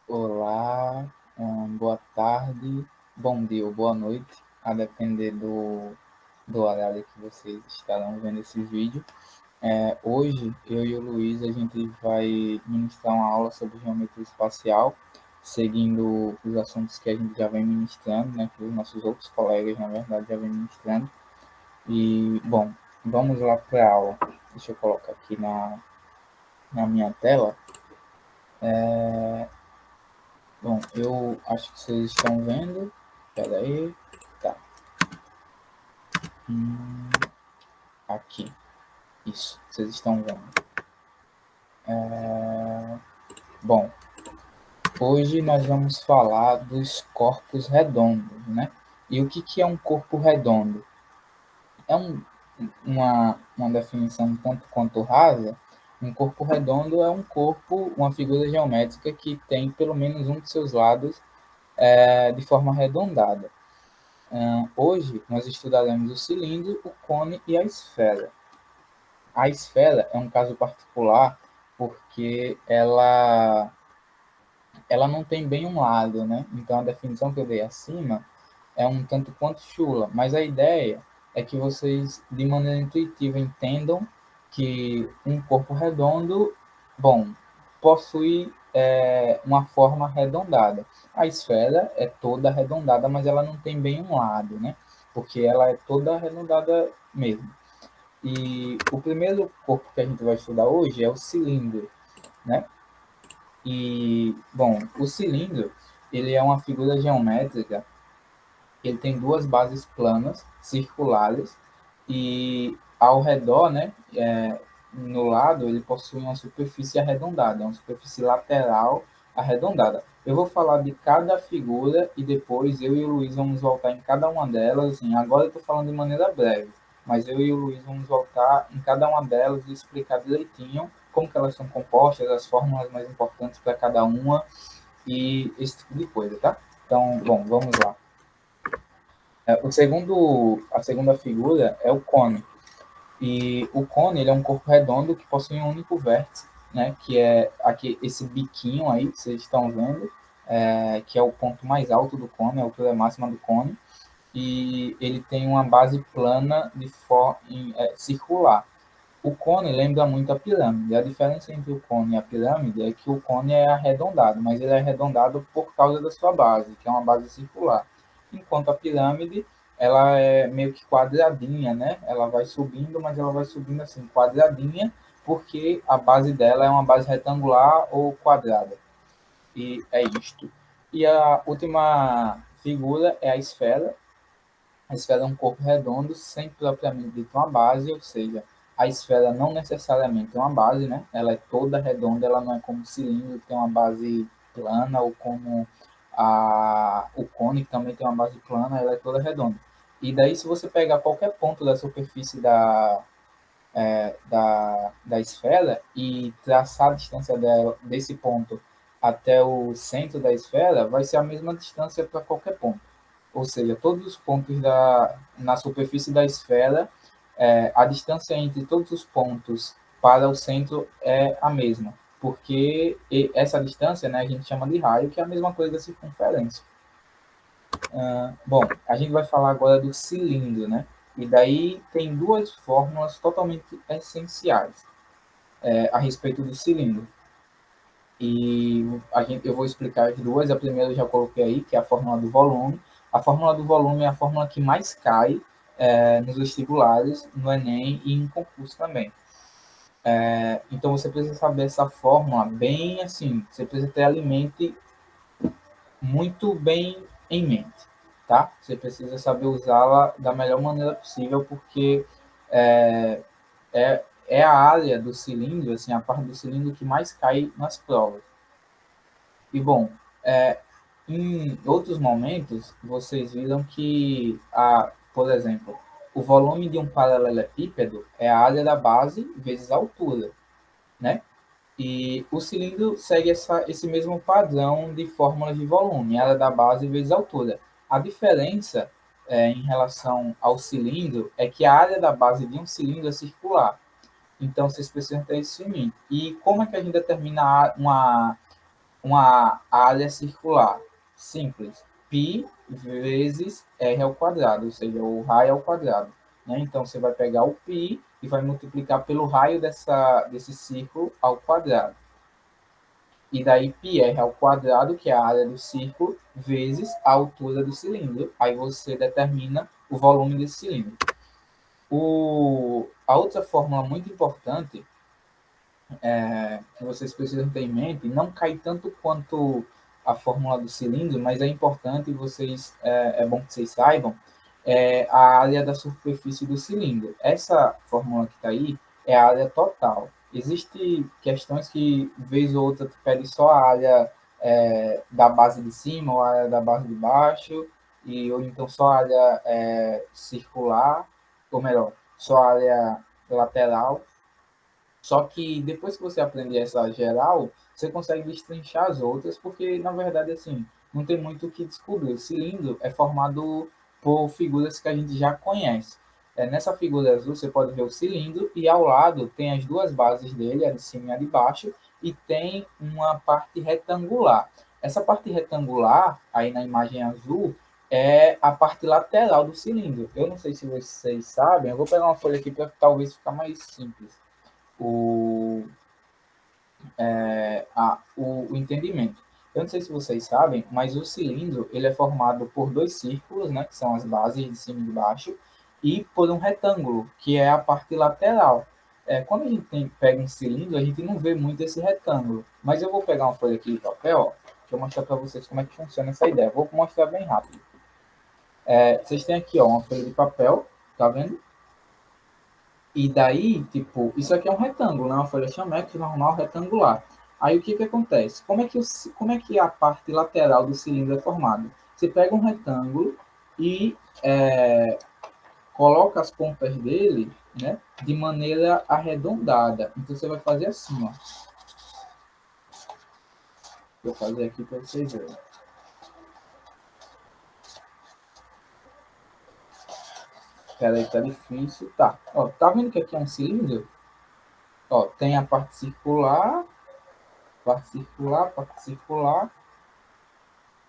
Olá, boa tarde, bom dia ou boa noite, a depender do horário que vocês estarão vendo esse vídeo. Hoje, eu e o Luiz, a gente vai ministrar uma aula sobre geometria espacial, seguindo os assuntos que a gente já vem ministrando, né, que os nossos outros colegas, na verdade, já vem ministrando. E, bom, vamos lá para a aula. Deixa eu colocar aqui na minha tela. Bom, eu acho que vocês estão vendo. Espera aí. Tá. Hum, Aqui. Isso, vocês estão vendo. Bom, hoje nós vamos falar dos corpos redondos, né? E o que é um corpo redondo? É uma definição tanto quanto rasa. Um corpo redondo é um corpo, uma figura geométrica que tem pelo menos um de seus lados de forma arredondada. Hoje nós estudaremos o cilindro, o cone e a esfera. A esfera é um caso particular porque ela não tem bem um lado, né? Então a definição que eu dei acima é um tanto quanto chula, mas a ideia é que vocês de maneira intuitiva entendam que um corpo redondo, bom, possui uma forma arredondada. A esfera é toda arredondada, mas ela não tem bem um lado, né? Porque ela é toda arredondada mesmo. E o primeiro corpo que a gente vai estudar hoje é o cilindro, né? E, bom, o cilindro, ele é uma figura geométrica, ele tem duas bases planas, circulares, e ao redor, né, no lado, ele possui uma superfície arredondada, uma superfície lateral arredondada. Eu vou falar de cada figura e depois eu e o Luiz vamos voltar em cada uma delas. Assim, agora eu estou falando de maneira breve, mas eu e o Luiz vamos voltar em cada uma delas e explicar direitinho como que elas são compostas, as fórmulas mais importantes para cada uma e esse tipo de coisa, tá? Então, bom, vamos lá. A segunda figura é o cone. E o cone ele é um corpo redondo que possui um único vértice, né? Que é aqui esse biquinho aí que vocês estão vendo, que é o ponto mais alto do cone, a altura máxima do cone. E ele tem uma base plana de forma circular. O cone lembra muito a pirâmide. A diferença entre o cone e a pirâmide é que o cone é arredondado, mas ele é arredondado por causa da sua base, que é uma base circular. Enquanto a pirâmide, ela é meio que quadradinha, né? Ela vai subindo, mas ela vai subindo assim, quadradinha, porque a base dela é uma base retangular ou quadrada. E é isto. E a última figura é a esfera. A esfera é um corpo redondo sem propriamente dito uma base, ou seja, a esfera não necessariamente é uma base, né? Ela é toda redonda, ela não é como o cilindro que tem uma base plana, ou como o cone que também tem uma base plana, ela é toda redonda. E daí, se você pegar qualquer ponto da superfície da esfera e traçar a distância dela, desse ponto até o centro da esfera, vai ser a mesma distância para qualquer ponto. Ou seja, todos os pontos na superfície da esfera, a distância entre todos os pontos para o centro é a mesma, porque essa distância, né, a gente chama de raio, que é a mesma coisa da circunferência. Bom, a gente vai falar agora do cilindro, né? E daí tem duas fórmulas totalmente essenciais a respeito do cilindro. E eu vou explicar as duas. A primeira eu já coloquei aí, que é a fórmula do volume. A fórmula do volume é a fórmula que mais cai nos vestibulares, no Enem e em concurso também. Então você precisa saber essa fórmula bem assim, você precisa ter a mente muito bem em mente, tá? Você precisa saber usá-la da melhor maneira possível, porque é, é a área do cilindro, assim, a parte do cilindro que mais cai nas provas. E bom, é, em outros momentos, vocês viram que, por exemplo, o volume de um paralelepípedo é a área da base vezes a altura, né? E o cilindro segue esse mesmo padrão de fórmulas de volume, área da base vezes a altura. A diferença em relação ao cilindro é que a área da base de um cilindro é circular. Então, vocês precisam ter isso em mente. E como é que a gente determina uma área circular simples, π vezes r ao quadrado, ou seja, o raio ao quadrado. Né? Então, você vai pegar o π e vai multiplicar pelo raio desse círculo ao quadrado. E daí πr ao quadrado, que é a área do círculo, vezes a altura do cilindro. Aí você determina o volume desse cilindro. A outra fórmula muito importante que vocês precisam ter em mente, não cai tanto quanto a fórmula do cilindro, mas é importante vocês, é bom que vocês saibam, a área da superfície do cilindro. Essa fórmula que está aí é a área total. Existem questões que, vez ou outra, tu pede só a área da base de cima ou a área da base de baixo, ou então só a área circular, ou melhor, só a área lateral. Só que depois que você aprender essa geral, você consegue destrinchar as outras, porque na verdade assim, não tem muito o que descobrir. O cilindro é formado por figuras que a gente já conhece. Nessa figura azul você pode ver o cilindro e ao lado tem as duas bases dele, a de cima e a de baixo, e tem uma parte retangular. Essa parte retangular, aí na imagem azul, é a parte lateral do cilindro. Eu não sei se vocês sabem, eu vou pegar uma folha aqui para talvez ficar mais simples o, o entendimento. Eu não sei se vocês sabem, mas o cilindro ele é formado por dois círculos, né, que são as bases de cima e de baixo, e por um retângulo, que é a parte lateral. Quando a gente pega um cilindro, a gente não vê muito esse retângulo. Mas eu vou pegar uma folha aqui de papel, ó, deixa eu mostrar para vocês como é que funciona essa ideia. Vou mostrar bem rápido. Vocês têm aqui ó, uma folha de papel, tá vendo? E daí, tipo, isso aqui é um retângulo, né? Uma folha chamex normal retangular. Aí o que que acontece? Como é que a parte lateral do cilindro é formada? Você pega um retângulo e coloca as pontas dele, né, de maneira arredondada. Então você vai fazer assim, ó. Vou fazer aqui para vocês verem. Espera aí, tá difícil. Tá. Ó, tá vendo que aqui é um cilindro? Ó, tem a parte circular, parte circular, parte circular.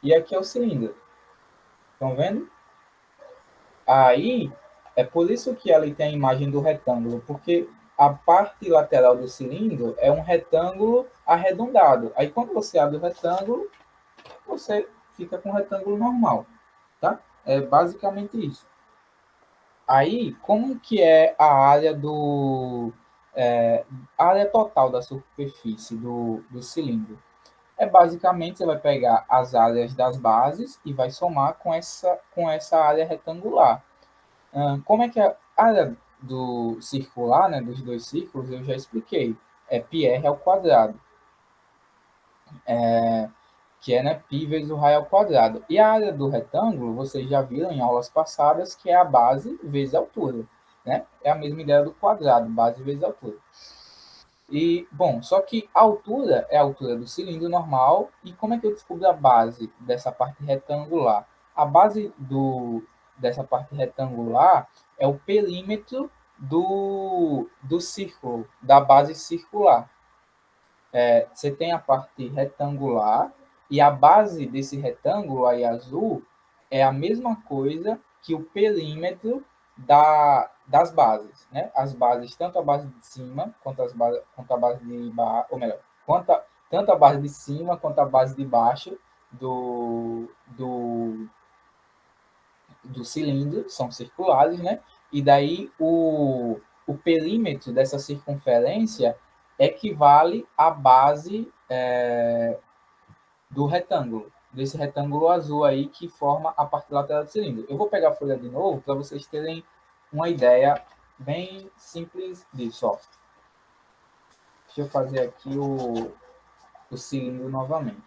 E aqui é o cilindro. Estão vendo? Aí, é por isso que ali tem a imagem do retângulo, porque a parte lateral do cilindro é um retângulo arredondado. Aí, quando você abre o retângulo, você fica com um retângulo normal, tá? É basicamente isso. Aí, como que é a área a área total da superfície do cilindro? Basicamente, você vai pegar as áreas das bases e vai somar com essa área retangular. Como é que a área do circular, né, dos dois círculos, eu já expliquei. É πr ao quadrado, que é, né, π vezes o raio ao quadrado. E a área do retângulo, vocês já viram em aulas passadas, que é a base vezes a altura. Né? É a mesma ideia do quadrado, base vezes altura. E, bom, só que a altura é a altura do cilindro normal. E como é que eu descubro a base dessa parte retangular? A base dessa parte retangular é o perímetro do círculo, da base circular. Você tem a parte retangular e a base desse retângulo aí azul é a mesma coisa que o perímetro das bases, né? As bases, tanto a base de cima quanto a base de baixo, ou melhor, tanto a base de cima quanto a base de baixo do, do, do cilindro são circulares, né? E daí o perímetro dessa circunferência equivale à base do retângulo, desse retângulo azul aí que forma a parte lateral do cilindro. Eu vou pegar a folha de novo para vocês terem uma ideia bem simples disso. Ó. Deixa eu fazer aqui o cilindro novamente.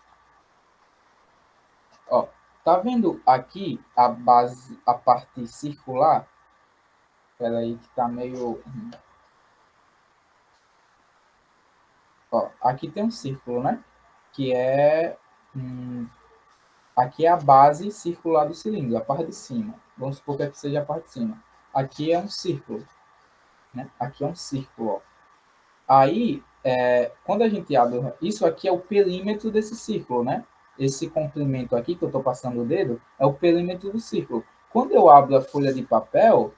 Ó, tá vendo aqui a base, a parte circular? Espera aí que tá meio... Ó, aqui tem um círculo, né? Que é... aqui é a base circular do cilindro, a parte de cima. Vamos supor que aqui seja a parte de cima. Aqui é um círculo. Né? Aqui é um círculo. Ó. Aí, quando a gente abre, isso aqui é o perímetro desse círculo, né? Esse comprimento aqui que eu estou passando o dedo é o perímetro do círculo. Quando eu abro a folha de papel,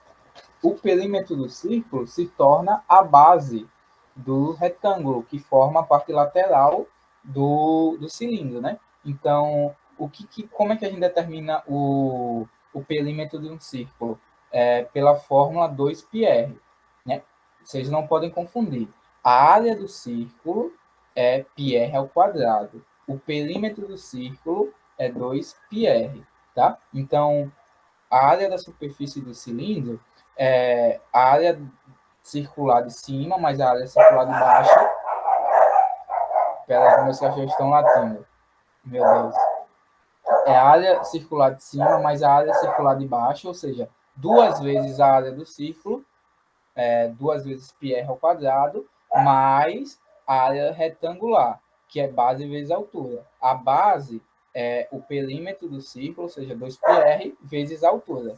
o perímetro do círculo se torna a base do retângulo, que forma a parte lateral do cilindro, né? Então, como é que a gente determina o perímetro de um círculo? Pela fórmula 2πr, né? Vocês não podem confundir. A área do círculo é πr ao quadrado. O perímetro do círculo é 2πr, tá? Então, a área da superfície do cilindro é a área circular de cima, mais a área circular de baixo. Espera aí, meus cachorros estão latindo. Meu Deus. É a área circular de cima, mais a área circular de baixo, ou seja, duas vezes a área do círculo, duas vezes πr ao quadrado, mais a área retangular, que é base vezes altura. A base é o perímetro do círculo, ou seja, 2πr vezes a altura.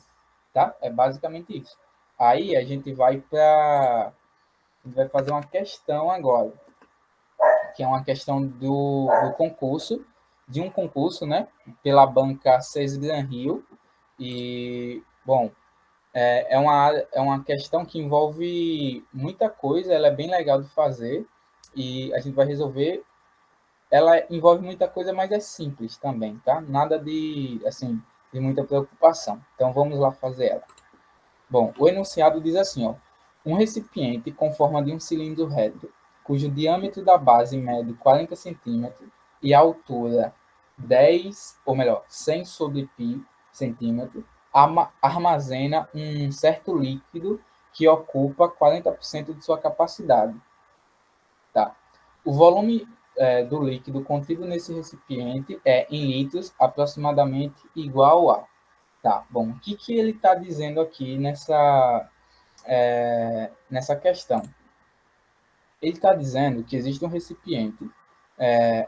Tá? É basicamente isso. Aí a gente vai fazer uma questão agora, que é uma questão do concurso, de um concurso, né, pela banca Cesgran Rio. E, bom, é uma questão que envolve muita coisa, ela é bem legal de fazer e a gente vai resolver. Ela envolve muita coisa, mas é simples também, tá? Nada de, assim, de muita preocupação. Então, vamos lá fazer ela. Bom, o enunciado diz assim, ó, um recipiente com forma de um cilindro reto, cujo diâmetro da base mede 40 centímetros e a altura 10, ou melhor, 100 sobre π centímetros, armazena um certo líquido que ocupa 40% de sua capacidade. Tá? O volume do líquido contido nesse recipiente é, em litros, aproximadamente igual a... Tá, bom, o que ele está dizendo aqui nessa questão? Ele está dizendo que existe um recipiente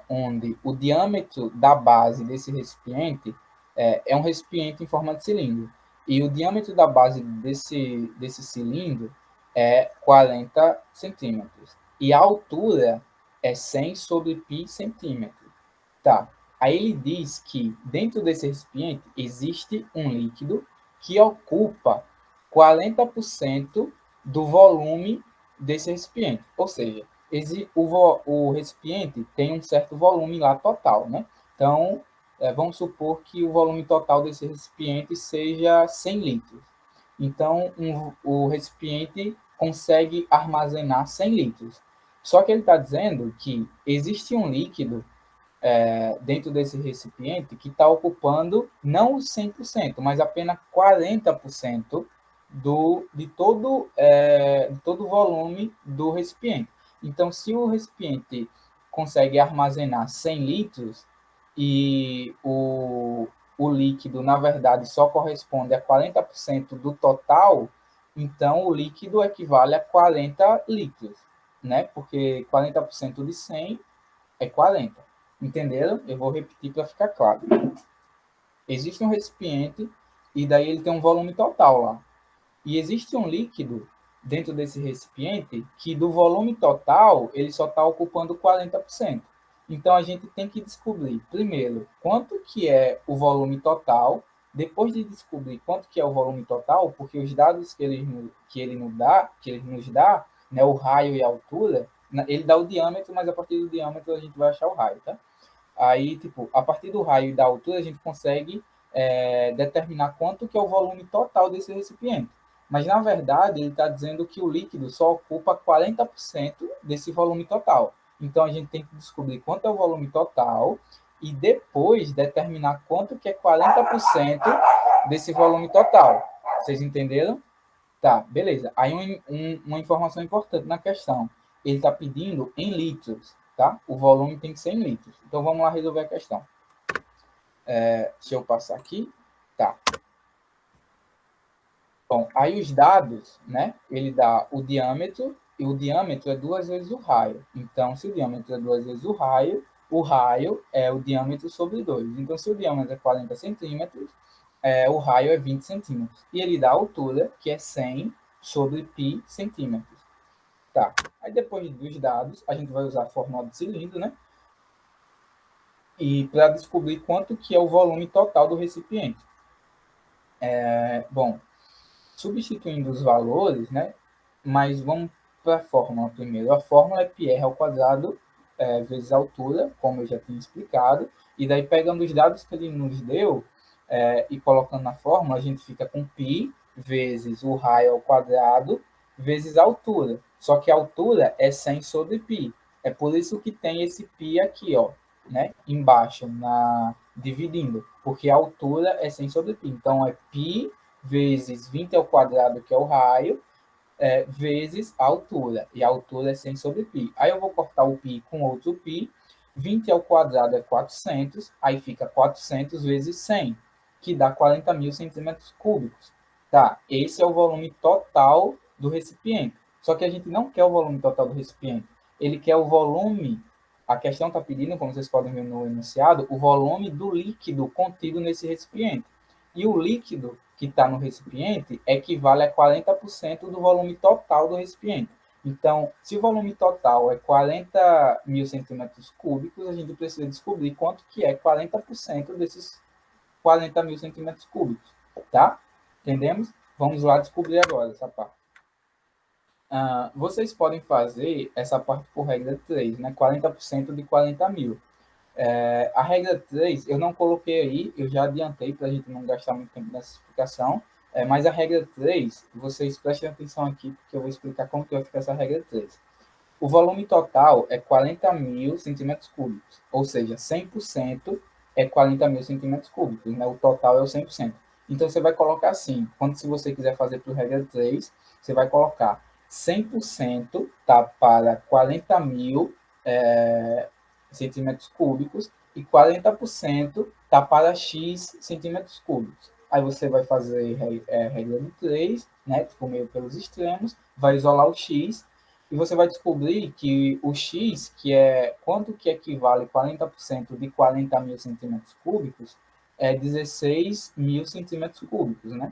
onde o diâmetro da base desse recipiente é um recipiente em forma de cilindro. E o diâmetro da base desse cilindro é 40 centímetros. E a altura é 100 sobre π centímetro. Tá. Aí ele diz que dentro desse recipiente existe um líquido que ocupa 40% do volume desse recipiente. Ou seja, o recipiente tem um certo volume lá total, né? Então, vamos supor que o volume total desse recipiente seja 100 litros. Então, o recipiente consegue armazenar 100 litros. Só que ele está dizendo que existe um líquido dentro desse recipiente que está ocupando não os 100%, mas apenas 40% de todo o volume do recipiente. Então, se o recipiente consegue armazenar 100 litros e o líquido, na verdade, só corresponde a 40% do total, então o líquido equivale a 40 litros, né? Porque 40% de 100 é 40. Entenderam? Eu vou repetir para ficar claro. Existe um recipiente e daí ele tem um volume total lá. E existe um líquido dentro desse recipiente que do volume total ele só está ocupando 40%. Então a gente tem que descobrir primeiro quanto que é o volume total. Depois de descobrir quanto que é o volume total, porque os dados que ele nos dá, né, o raio e a altura, ele dá o diâmetro, mas a partir do diâmetro a gente vai achar o raio, tá? Aí, tipo, a partir do raio e da altura, a gente consegue determinar quanto que é o volume total desse recipiente. Mas, na verdade, ele está dizendo que o líquido só ocupa 40% desse volume total. Então, a gente tem que descobrir quanto é o volume total e depois determinar quanto que é 40% desse volume total. Vocês entenderam? Tá, beleza. Aí uma informação importante na questão. Ele está pedindo em litros, tá? O volume tem que ser em litros. Então vamos lá resolver a questão. Deixa eu passar aqui. Tá. Bom, aí os dados, né? Ele dá o diâmetro, e o diâmetro é duas vezes o raio. Então, se o diâmetro é duas vezes o raio é o diâmetro sobre 2. Então, se o diâmetro é 40 centímetros, o raio é 20 centímetros. E ele dá a altura, que é 100 sobre π centímetros. Tá. Aí depois dos dados, a gente vai usar a fórmula do cilindro, né? E para descobrir quanto que é o volume total do recipiente. Bom, substituindo os valores, né? Mas vamos para a fórmula primeiro. A fórmula é πr ao quadrado vezes a altura, como eu já tinha explicado. E daí, pegando os dados que ele nos deu e colocando na fórmula, a gente fica com π vezes o raio ao quadrado vezes a altura. Só que a altura é 100 sobre π. É por isso que tem esse π aqui, ó, né? Embaixo, dividindo. Porque a altura é 100 sobre π. Então, é π vezes 20 ao quadrado, que é o raio, vezes a altura. E a altura é 100 sobre π. Aí eu vou cortar o π com outro π. 20 ao quadrado é 400. Aí fica 400 vezes 100, que dá 40 mil centímetros cúbicos. Tá, esse é o volume total do recipiente. Só que a gente não quer o volume total do recipiente. Ele quer o volume, a questão está pedindo, como vocês podem ver no enunciado, o volume do líquido contido nesse recipiente. E o líquido que está no recipiente equivale a 40% do volume total do recipiente. Então, se o volume total é 40 mil centímetros cúbicos, a gente precisa descobrir quanto que é 40% desses 40 mil centímetros cúbicos, tá? Entendemos? Vamos lá descobrir agora essa parte. Vocês podem fazer essa parte por regra 3, né? 40% de 40 mil. A regra 3, eu não coloquei aí, eu já adiantei para a gente não gastar muito tempo nessa explicação, mas a regra 3, vocês prestem atenção aqui, porque eu vou explicar como que vai ficar essa regra 3. O volume total é 40 mil centímetros cúbicos, ou seja, 100% é 40 mil centímetros cúbicos, né? O total é o 100%. Então, você vai colocar assim, quando se você quiser fazer por regra 3, você vai colocar 100% tá, para 40 mil centímetros cúbicos e 40% tá para X centímetros cúbicos. Aí você vai fazer regra de 3, né, tipo meio pelos extremos, vai isolar o X e você vai descobrir que o X, que é quanto que equivale 40% de 40 mil centímetros cúbicos, é 16 mil centímetros cúbicos, né?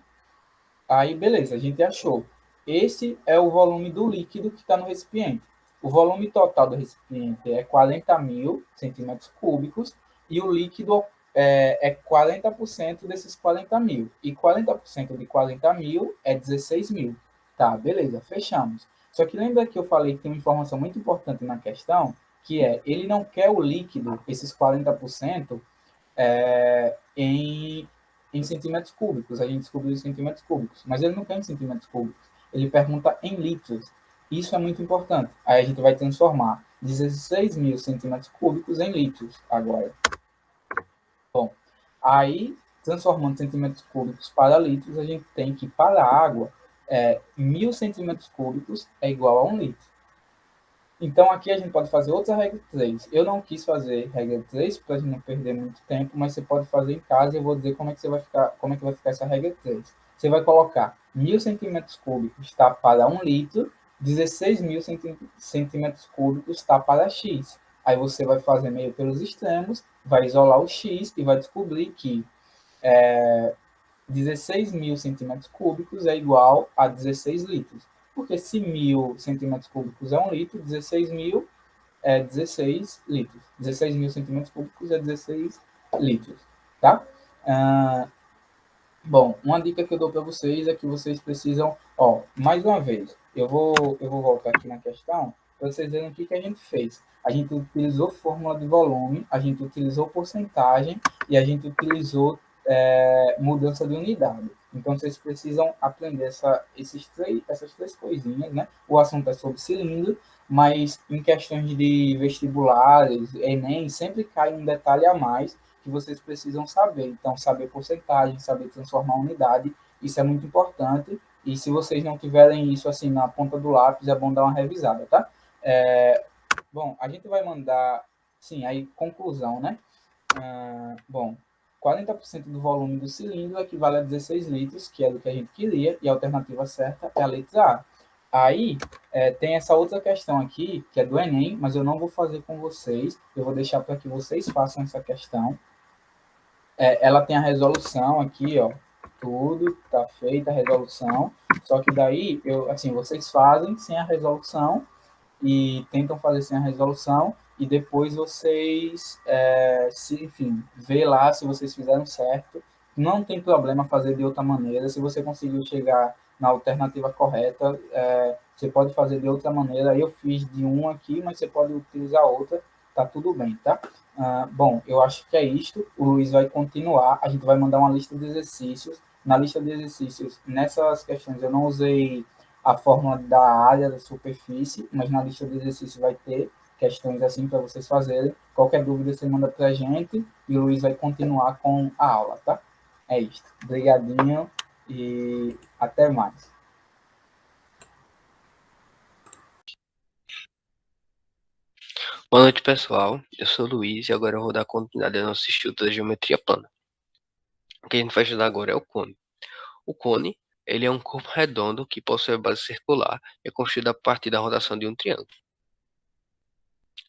Aí, beleza, a gente achou. Esse é o volume do líquido que está no recipiente. O volume total do recipiente é 40 mil centímetros cúbicos e o líquido é 40% desses 40 mil. E 40% de 40 mil é 16 mil. Tá, beleza, fechamos. Só que lembra que eu falei que tem uma informação muito importante na questão, que é, ele não quer o líquido, esses 40%, em centímetros cúbicos. A gente descobriu em centímetros cúbicos, mas ele não quer em centímetros cúbicos. Ele pergunta em litros. Isso é muito importante. Aí a gente vai transformar 16 mil centímetros cúbicos em litros agora. Bom, aí, transformando centímetros cúbicos para litros, a gente tem que, para a água, 1.000 centímetros cúbicos é igual a 1 litro. Então, aqui a gente pode fazer outra regra 3. Eu não quis fazer regra 3 para a gente não perder muito tempo, mas você pode fazer em casa e eu vou dizer como é que vai ficar essa regra 3. Você vai colocar 1.000 centímetros cúbicos está para 1 litro, 16 mil centímetros cúbicos está para X. Aí você vai fazer meio pelos extremos, vai isolar o X e vai descobrir que 16 mil centímetros cúbicos é igual a 16 litros. Porque se 1.000 centímetros cúbicos é 1 litro, 16 mil é 16 litros. 16 mil centímetros cúbicos é 16 litros, tá? Bom, uma dica que eu dou para vocês é que vocês precisam, mais uma vez, eu vou voltar aqui na questão para vocês verem o que a gente fez. A gente utilizou fórmula de volume, a gente utilizou porcentagem e a gente utilizou mudança de unidade. Então, vocês precisam aprender essas três coisinhas, né? O assunto é sobre cilindro, mas em questões de vestibulares, Enem, sempre cai um detalhe a mais que vocês precisam saber. Então, saber porcentagem, saber transformar unidade, isso é muito importante. E se vocês não tiverem isso assim na ponta do lápis, é bom dar uma revisada, tá? Bom, a gente vai mandar, sim, aí conclusão, né? Bom, 40% do volume do cilindro equivale a 16 litros, que é do que a gente queria, e a alternativa certa é a letra A. Aí, tem essa outra questão aqui, que é do Enem, mas eu não vou fazer com vocês, eu vou deixar para que vocês façam essa questão. Ela tem a resolução aqui, ó, tudo está feita a resolução, só que daí, assim, vocês fazem sem a resolução, e tentam fazer sem a resolução, e depois vocês, enfim, vê lá se vocês fizeram certo. Não tem problema fazer de outra maneira. Se você conseguiu chegar na alternativa correta, você pode fazer de outra maneira. Eu fiz de um aqui, mas você pode utilizar outra, tá tudo bem, tá? Bom, eu acho que é isto. O Luiz vai continuar. A gente vai mandar uma lista de exercícios. Na lista de exercícios, nessas questões, eu não usei a fórmula da área da superfície, mas na lista de exercícios vai ter questões assim para vocês fazerem. Qualquer dúvida você manda para a gente e o Luiz vai continuar com a aula, tá? É isso. Obrigadinho e até mais. Boa noite, pessoal. Eu sou o Luiz e agora eu vou dar continuidade ao nosso estudo da geometria plana. O que a gente vai estudar agora é o cone. O cone, ele é um corpo redondo que possui a base circular e é construído a partir da rotação de um triângulo.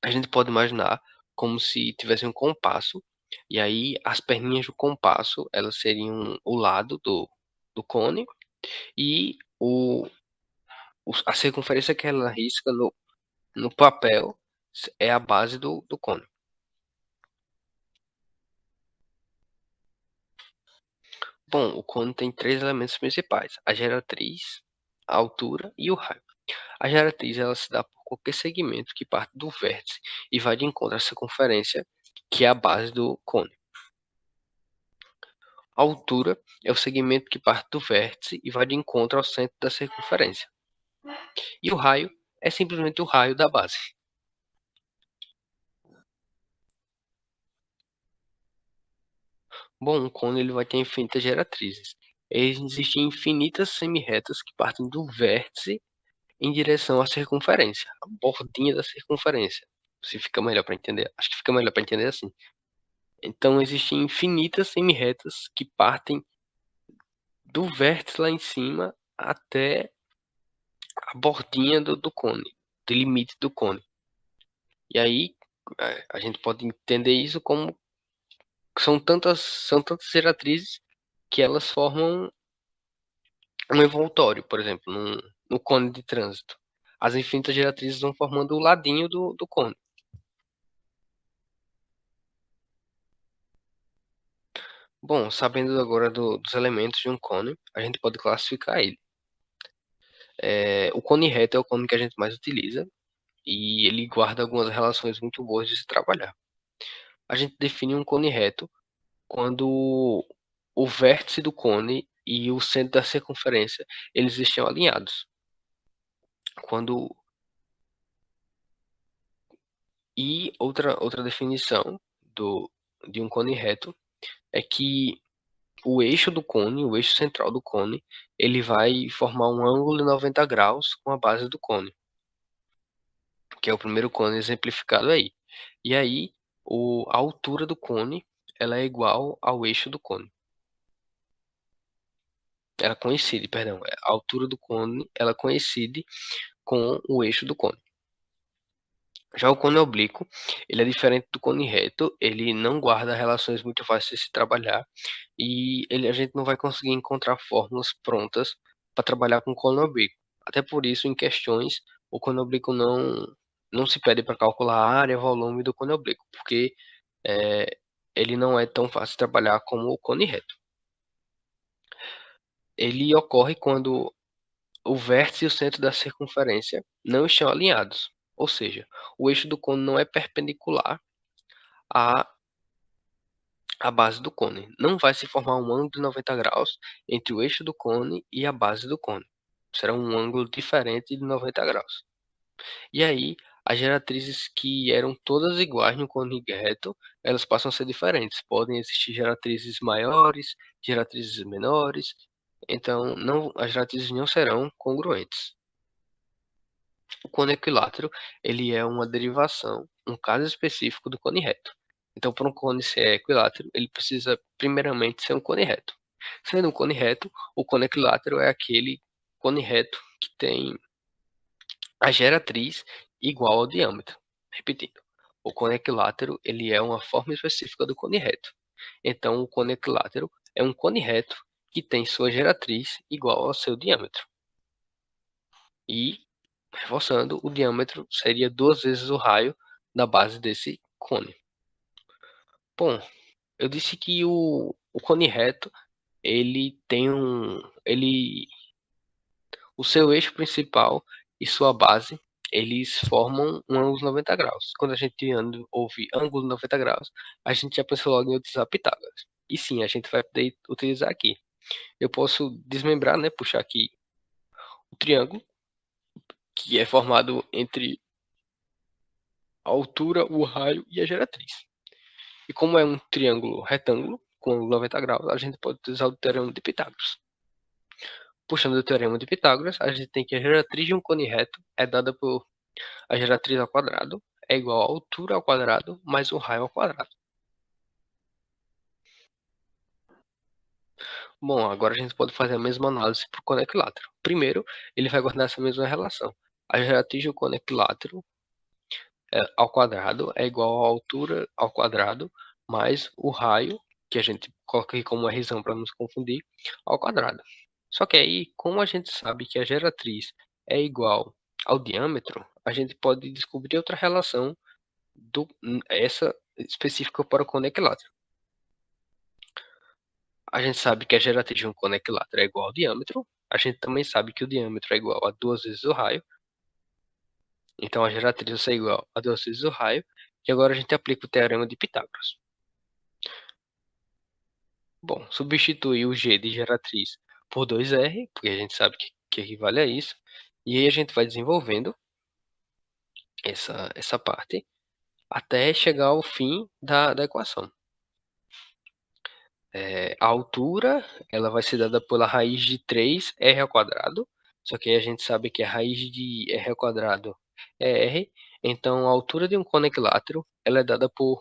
A gente pode imaginar como se tivesse um compasso, e aí as perninhas do compasso, elas seriam o lado do cone, e a circunferência que ela risca no papel é a base do cone. Bom, o cone tem três elementos principais: a geratriz, a altura e o raio. A geratriz ela se dá por qualquer segmento que parte do vértice e vai de encontro à circunferência, que é a base do cone. A altura é o segmento que parte do vértice e vai de encontro ao centro da circunferência. E o raio é simplesmente o raio da base. Bom, um cone ele vai ter infinitas geratrizes. Existem infinitas semirretas que partem do vértice em direção à circunferência, a bordinha da circunferência. Se fica melhor para entender, acho que fica melhor para entender assim. Então existem infinitas semirretas que partem do vértice lá em cima até a bordinha do cone, do limite do cone. E aí a gente pode entender isso como que são tantas geratrizes que elas formam um envoltório, por exemplo, no cone de trânsito. As infinitas geratrizes vão formando o ladinho do cone. Bom, sabendo agora dos elementos de um cone, a gente pode classificar ele. O cone reto é o cone que a gente mais utiliza e ele guarda algumas relações muito boas de se trabalhar. A gente define um cone reto quando o vértice do cone e o centro da circunferência eles estão alinhados. Quando E outra definição de um cone reto é que o eixo do cone, o eixo central do cone, ele vai formar um ângulo de 90 graus com a base do cone, que é o primeiro cone exemplificado aí. E aí, a altura do cone, ela é igual ao eixo do cone. Ela coincide, perdão, a altura do cone, ela coincide com o eixo do cone. Já o cone oblíquo, ele é diferente do cone reto, ele não guarda relações muito fáceis de se trabalhar e a gente não vai conseguir encontrar fórmulas prontas para trabalhar com cone oblíquo. Até por isso, em questões, o cone oblíquo não se pede para calcular a área, volume do cone oblíquo, porque é, ele não é tão fácil de trabalhar como o cone reto. Ele ocorre quando o vértice e o centro da circunferência não estão alinhados, ou seja, o eixo do cone não é perpendicular à, à base do cone. Não vai se formar um ângulo de 90 graus entre o eixo do cone e a base do cone. Será um ângulo diferente de 90 graus. E aí, as geratrizes que eram todas iguais no cone reto, elas passam a ser diferentes. Podem existir geratrizes maiores, geratrizes menores. Então, as geratrizes não serão congruentes. O cone equilátero, ele é uma derivação, um caso específico do cone reto. Então, para um cone ser equilátero, ele precisa primeiramente ser um cone reto. Sendo um cone reto, o cone equilátero é aquele cone reto que tem a geratriz igual ao diâmetro. Repetindo, o cone equilátero, ele é uma forma específica do cone reto. Então, o cone equilátero é um cone reto que tem sua geratriz igual ao seu diâmetro. E Reforçando, o diâmetro seria 2 vezes o raio da base desse cone. Bom, eu disse que o cone reto, ele tem o seu eixo principal e sua base, eles formam um ângulo de 90 graus. Quando a gente ouve ângulo de 90 graus, a gente já pensou logo em utilizar Pitágoras. E sim, a gente vai poder utilizar aqui. Eu posso desmembrar, né, puxar aqui o triângulo, que é formado entre a altura, o raio e a geratriz. E como é um triângulo retângulo, com ângulo 90 graus, a gente pode utilizar o teorema de Pitágoras. Puxando o teorema de Pitágoras, a gente tem que a geratriz de um cone reto é dada por a geratriz ao quadrado é igual a altura ao quadrado mais o raio ao quadrado. Bom, agora a gente pode fazer a mesma análise para o cone equilátero. Primeiro, ele vai guardar essa mesma relação. A geratriz do cone equilátero ao quadrado é igual à altura ao quadrado mais o raio, que a gente coloca aqui como r para não se confundir, ao quadrado. Só que aí, como a gente sabe que a geratriz é igual ao diâmetro, a gente pode descobrir outra relação essa específica para o cone equilátero. A gente sabe que a geratriz de um cone equilátero é igual ao diâmetro. A gente também sabe que o diâmetro é igual a 2 vezes o raio. Então a geratriz vai ser igual a 2 vezes o raio. E agora a gente aplica o teorema de Pitágoras. Bom, substitui o G de geratriz por 2R, porque a gente sabe que equivale a isso. E aí a gente vai desenvolvendo essa parte até chegar ao fim da equação. A altura ela vai ser dada pela raiz de 3r ao quadrado, só que aí a gente sabe que a raiz de r ao quadrado é r, então a altura de um cone equilátero ela é dada por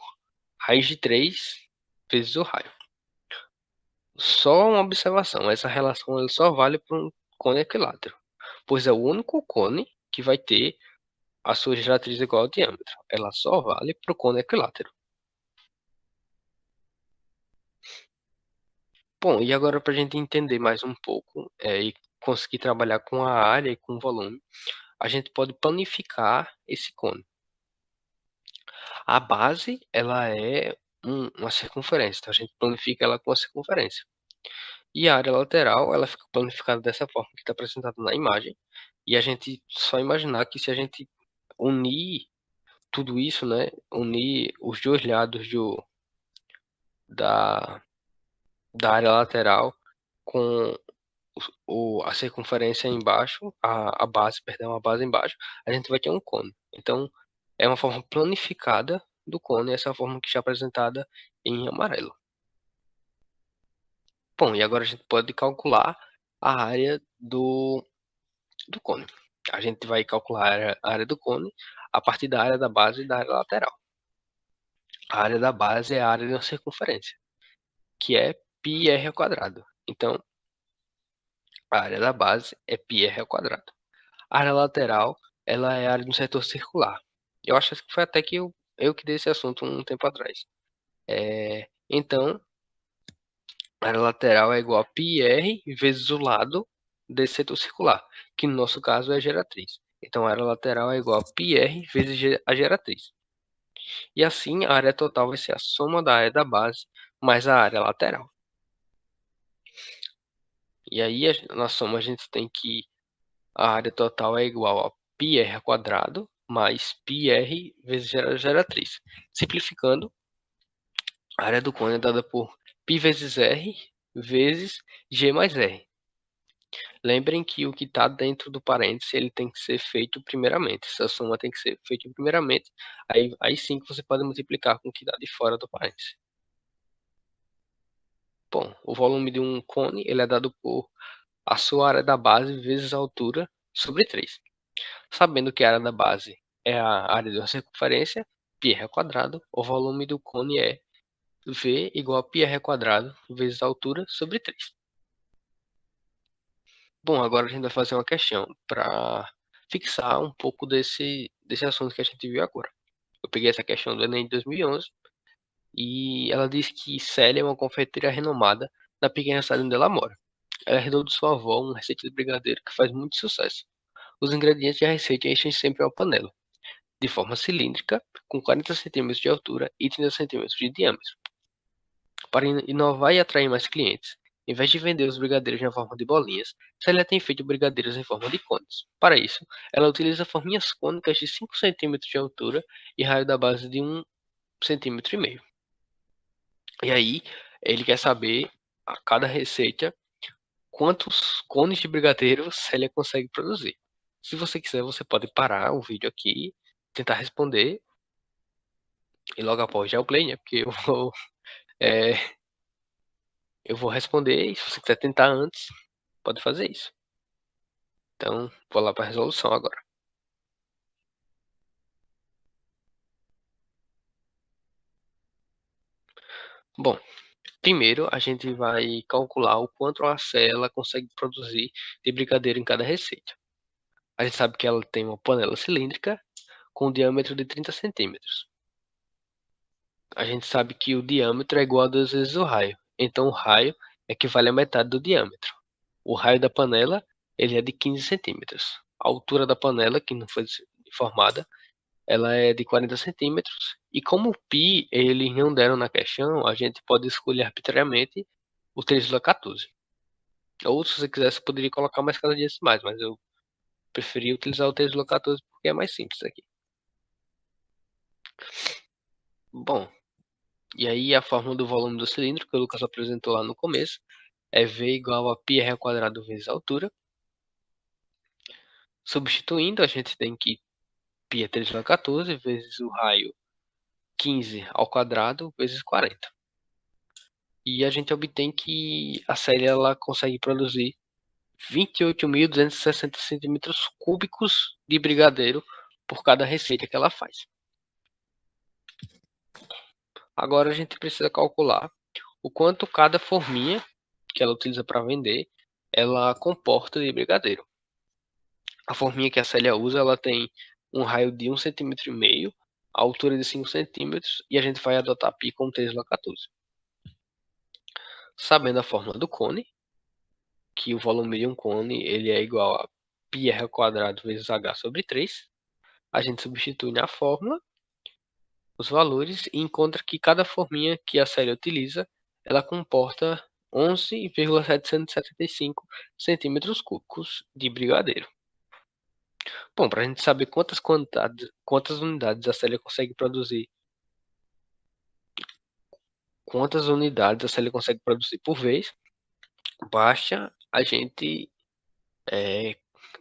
raiz de 3 vezes o raio. Só uma observação, essa relação ela só vale para um cone equilátero, pois é o único cone que vai ter a sua geratriz igual ao diâmetro. Ela só vale para o cone equilátero. Bom, e agora para a gente entender mais um pouco e conseguir trabalhar com a área e com o volume, a gente pode planificar esse cone. A base, ela é uma circunferência, então a gente planifica ela com a circunferência. E a área lateral, ela fica planificada dessa forma que está apresentada na imagem. E a gente só imaginar que se a gente unir tudo isso, né, unir os dois lados da, da área lateral com a circunferência embaixo, a base, perdão, a base embaixo, a gente vai ter um cone. Então, é uma forma planificada do cone, essa forma que está apresentada em amarelo. Bom, e agora a gente pode calcular a área do cone. A gente vai calcular a área do cone a partir da área da base e da área lateral. A área da base é a área de uma circunferência, que é πr ao quadrado. Então, a área da base é πr ao quadrado. A área lateral, ela é a área de um setor circular. Eu acho que foi até que eu que dei esse assunto um tempo atrás. Então, a área lateral é igual a πr vezes o lado desse setor circular, que no nosso caso é a geratriz. Então, a área lateral é igual a πr vezes a geratriz. E assim, a área total vai ser a soma da área da base mais a área lateral. E aí, na soma, a gente tem que a área total é igual a πr ao quadrado mais πr vezes a geratriz. Simplificando, a área do cone é dada por π vezes r vezes g mais r. Lembrem que o que está dentro do parênteses ele tem que ser feito primeiramente. Essa soma tem que ser feita primeiramente. Aí sim que você pode multiplicar com o que está de fora do parênteses. Bom, o volume de um cone ele é dado por a sua área da base vezes a altura sobre 3. Sabendo que a área da base é a área de uma circunferência, πr ao quadrado, o volume do cone é V igual a πr ao quadrado vezes a altura sobre 3. Bom, agora a gente vai fazer uma questão para fixar um pouco desse assunto que a gente viu agora. Eu peguei essa questão do Enem de 2011 e ela diz que Célia é uma confeiteira renomada na pequena cidade onde ela mora. Ela herdou de sua avó uma receita de brigadeiro que faz muito sucesso. Os ingredientes da receita enchem sempre uma panela, de forma cilíndrica, com 40 centímetros de altura e 30 centímetros de diâmetro. Para inovar e atrair mais clientes, em vez de vender os brigadeiros na forma de bolinhas, Célia tem feito brigadeiros em forma de cones. Para isso, ela utiliza forminhas cônicas de 5 centímetros de altura e raio da base de 1,5 cm. E aí, ele quer saber, a cada receita, quantos cones de brigadeiro Célia consegue produzir. Se você quiser, você pode parar o vídeo aqui, tentar responder, e logo após já o play, né? Porque é, eu vou responder, e se você quiser tentar antes, pode fazer isso. Então, vou lá para a resolução agora. Bom, primeiro a gente vai calcular o quanto a Célia consegue produzir de brigadeiro em cada receita. A gente sabe que ela tem uma panela cilíndrica com um diâmetro de 30 centímetros. A gente sabe que o diâmetro é igual a 2 vezes o raio. Então, o raio equivale a metade do diâmetro. O raio da panela ele é de 15 centímetros. A altura da panela, que não foi informada, ela é de 40 centímetros. E como o π eles não deram na questão, a gente pode escolher arbitrariamente o 3,14. Ou, se você quiser, você poderia colocar uma escala de decimais, mas eu preferi utilizar o 3,14 porque é mais simples aqui. Bom, e aí a fórmula do volume do cilindro, que o Lucas apresentou lá no começo, é V igual a πr ao quadrado vezes a altura. Substituindo, a gente tem que π é 3,14 vezes o raio 15 ao quadrado vezes 40. E a gente obtém que a Célia ela consegue produzir 28.260 centímetros cúbicos de brigadeiro por cada receita que ela faz. Agora a gente precisa calcular o quanto cada forminha que ela utiliza para vender, ela comporta de brigadeiro. A forminha que a Célia usa, ela tem um raio de 1,5 cm, a altura de 5 centímetros, e a gente vai adotar π com 3,14. Sabendo a fórmula do cone, que o volume de um cone ele é igual a πr ao quadrado vezes h sobre 3, a gente substitui na fórmula os valores e encontra que cada forminha que a Célia utiliza, ela comporta 11,775 centímetros cúbicos de brigadeiro. Bom, para a gente saber quantas unidades a Célia consegue produzir, por vez, basta a gente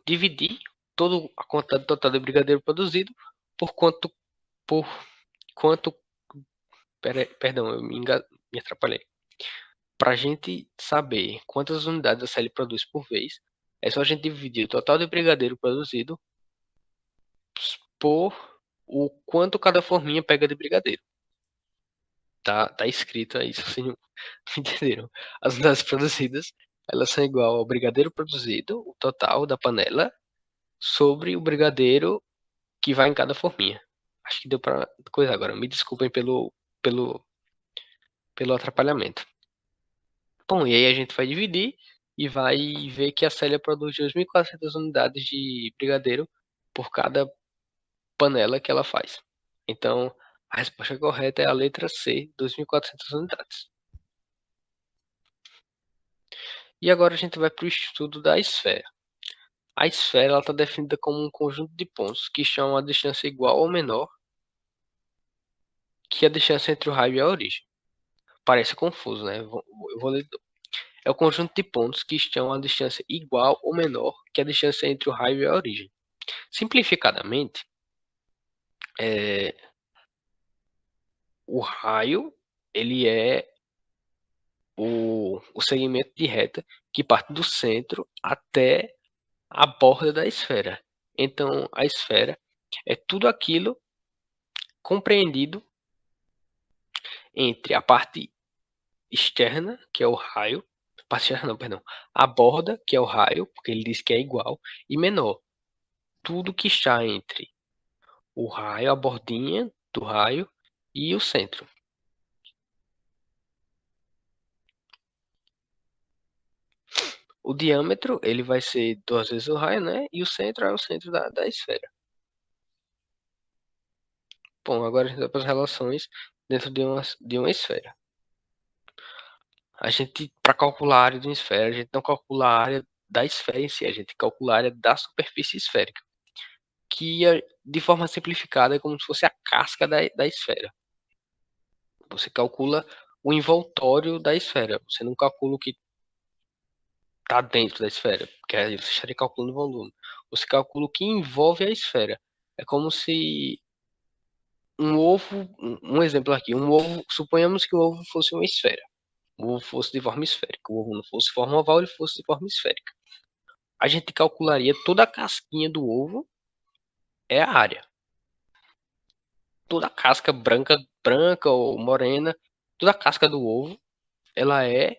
dividir toda a quantidade total de brigadeiro produzido por quanto, perdão, eu me atrapalhei. Para a gente saber quantas unidades a Célia produz por vez, é só a gente dividir o total de brigadeiro produzido por o quanto cada forminha pega de brigadeiro. Tá escrito aí, se vocês não entenderam. As unidades produzidas, elas são igual ao brigadeiro produzido, o total da panela, sobre o brigadeiro que vai em cada forminha. Acho que deu para coisa agora. Me desculpem pelo atrapalhamento. Bom, e aí a gente vai dividir e vai ver que a Célia produz 2.400 unidades de brigadeiro por cada panela que ela faz. Então, a resposta correta é a letra C, 2.400 unidades. E agora a gente vai para o estudo da esfera. A esfera está definida como um conjunto de pontos que estão a distância igual ou menor que a distância entre o raio e a origem. Parece confuso, né? Eu vou ler. É o conjunto de pontos que estão a distância igual ou menor que a distância entre o raio e a origem. Simplificadamente, o raio ele é o segmento de reta que parte do centro até a borda da esfera. Então, a esfera é tudo aquilo compreendido entre a parte externa, que é o raio, parte externa não, perdão, a borda, que é o raio, porque ele diz que é igual, e menor. Tudo que está entre o raio, a bordinha do raio e o centro. O diâmetro, ele vai ser 2 vezes o raio, né? E o centro é o centro da esfera. Bom, agora a gente vai para as relações dentro de uma esfera. A gente, para calcular a área de uma esfera, a gente não calcula a área da esfera em si, a gente calcula a área da superfície esférica, que de forma simplificada é como se fosse a casca da esfera. Você calcula o envoltório da esfera, você não calcula o que está dentro da esfera, porque aí você estaria calculando o volume. Você calcula o que envolve a esfera. É como se um ovo, um exemplo aqui, um ovo, suponhamos que o ovo fosse uma esfera. O ovo fosse de forma esférica. O ovo não fosse de forma oval, ele fosse de forma esférica. A gente calcularia toda a casquinha do ovo é a área. Toda a casca branca, branca ou morena, toda a casca do ovo, ela é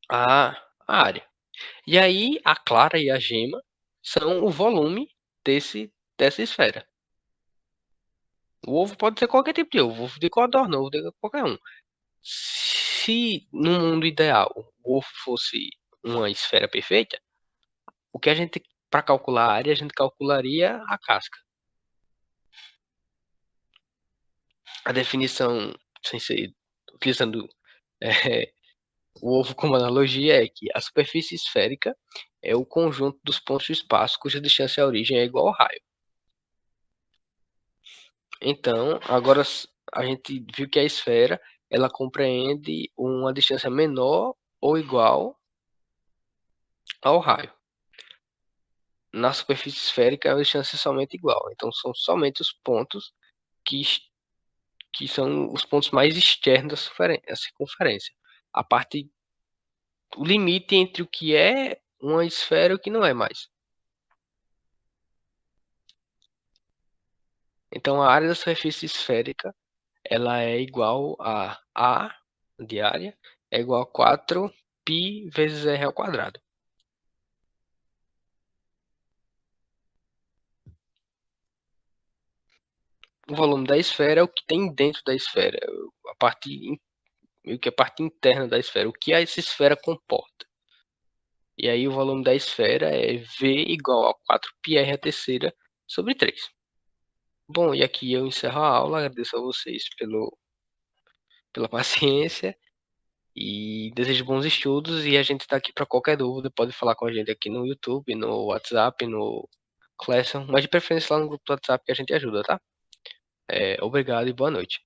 a área. E aí a clara e a gema são o volume dessa esfera. O ovo pode ser qualquer tipo de ovo, ovo de codorna, ovo de qualquer um. Se no mundo ideal o ovo fosse uma esfera perfeita, o que a gente, para calcular a área, a gente calcularia a casca. A definição, sem ser utilizando o ovo como analogia, é que a superfície esférica é o conjunto dos pontos do espaço cuja distância à origem é igual ao raio. Então, agora a gente viu que a esfera ela compreende uma distância menor ou igual ao raio. Na superfície esférica, a distância é somente igual. Então, são somente os pontos que são os pontos mais externos da circunferência. A parte, o limite entre o que é uma esfera e o que não é mais. Então, a área da superfície esférica ela é igual a A de área é igual a 4π vezes r ao quadrado. O volume da esfera é o que tem dentro da esfera, a parte, meio que a parte interna da esfera, o que essa esfera comporta. E aí o volume da esfera é V igual a 4πr a terceira sobre 3. Bom, e aqui eu encerro a aula, agradeço a vocês pela paciência e desejo bons estudos, e a gente está aqui para qualquer dúvida, pode falar com a gente aqui no YouTube, no WhatsApp, no Classroom, mas de preferência lá no grupo do WhatsApp que a gente ajuda, tá? Obrigado e boa noite.